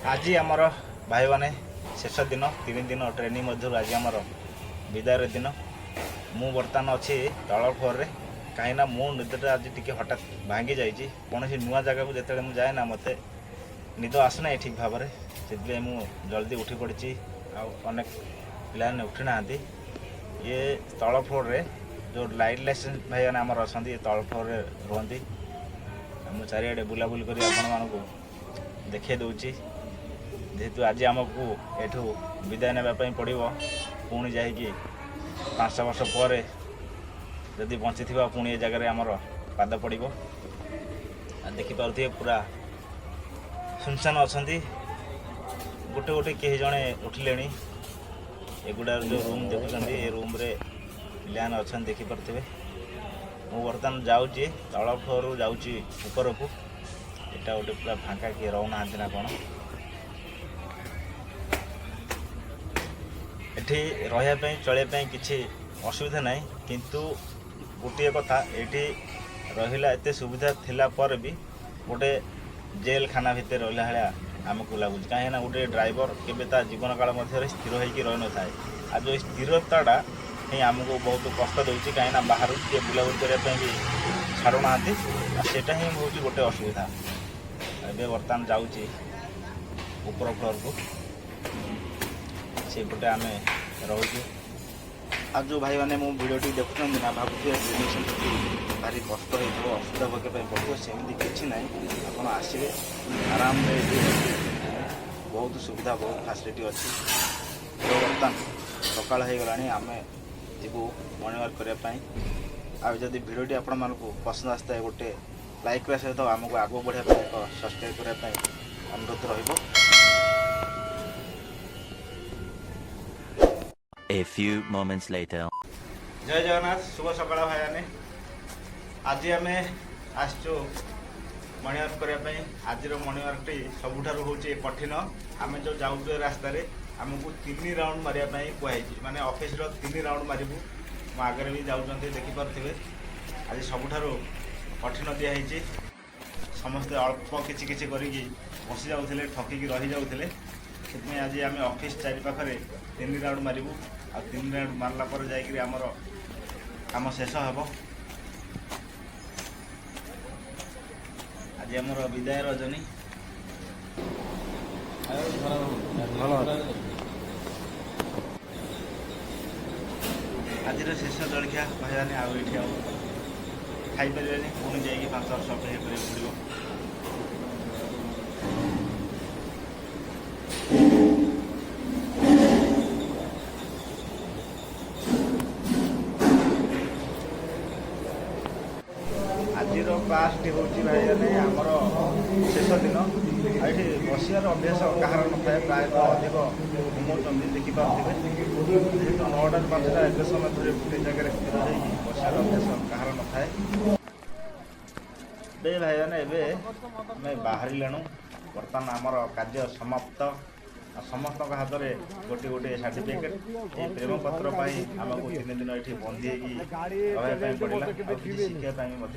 आज आमर भाई मैंने शेष दिन 3 दिन ट्रेनिंग मध्य आज आमर विदायर दिन मु बर्तमान अच्छी तल फ्लोर रे कहीं मो निदटा आज टी हठात भांगी जाइए कौन नुआ जगह को जिते जाए ना मत निद आसना ठीक भाव में से मुझे जल्दी उठी पड़ी अनेक पाने उठी ना ये तल फ्लोर रे जो लाइट लाइसेंस भाई मैंने आमर अच्छा तल फ्लोर रे रुहति मुझे चारिड़े बुलाबुली कर आपण देखे दूची जेहेतु आज आमको एठू विदाय नापी पड़ो पुणी जा 5 वर्ष पर जदि बंची पुणी ये जगह आमर पाद पड़ो देखिपे पूरा सुनसान अच्छा गोटे गोटे कहीं जड़े उठिले एगुड़ा जो रूम देखुं ये रूम रे पिलाने अच्छा देखिपे मु बर्तमान जाऊँगी तल फ्लोर जाऊँगी ऊपर को यहाँ गोटे पूरा फांका किए रोना ना कौन एठी रही चलिए किसी असुविधा ना किंतु गोटे कथा ये रहा एत सुविधा थिला पर भी गोटे जेल खाना भितर रहा भाया आमको लगुच कहीं गोटे ड्राइवर के जीवन काल मध्य स्थिर होकर रही न था आज जो स्थिरता ही आमको बहुत कष्ट दूसरी कहीं बाहर किए बुलाबुली करने भी छाड़ूना सेटा ही हूँ गोटे असुविधा ए बर्तमान जाऊँगी ऊपर फ्लोर को सेपटे आम रोचु आज जो भाई मैंने मो भिडियोटी देखुं ना भावुए भारी कष्ट हो असुविधा पकड़ पड़ो सेमती किसी ना आप आसवे आराम बहुत सुविधा बहुत फैसिलिटी अच्छी तो बर्तमान सकाल हो गला आम जीवु मॉर्निंग वॉक करने जदि भिडियोटी आपण मानक पसंद आसता है गोटे लाइक सहित आमको आगे बढ़ापी एक सब्सक्राइब करने अनुरोध रहिबो। A few moments later. जय जगन्नाथ शुभ सकाळ भाई आज आम आसचु मॉर्निंग वॉक करने आज मॉर्निंग वॉक टी सबुठार हूँ कठिन आम जो जाऊँ रास्तार आमको 3 राउंड मारे कहुई माने ऑफिस 3 राउंड मारू मो आगे भी जाऊँ देखिपे आज सबुठार कठिन दिखाई समस्ते अल्प किसी किसी करी बसी जाऊे ठकिकी रही जाऊे से आज आम ऑफिस चारिपाखे 3 राउंड मारू आ 3 राउंड मारला पर जाकर आमर काम शेष हे आज आमर विदाय रजनी आज शेष जलखिया भाई आउ खाई पारे पुणी जा 5 वर्ष अपेक्षा करा पड़ो आज क्लास टी हूँ भाई आमर शेष दिन ये बसार अभ्यास कहार न था प्रायतः अधिक घुमाऊँ देखिपे जेहेतु 9टा 5टा एत समय धरे गोटे जगह स्थिर हो बसार अभ्यास कहार न था भाई आम बाहर बर्तमान आमर कार्य समाप्त समस्त हाथ में गोटे गोटे सर्टिफिकेट ये प्रेम पत्र आमको 3 दिन ये बंदी रहा पड़ा शिखापी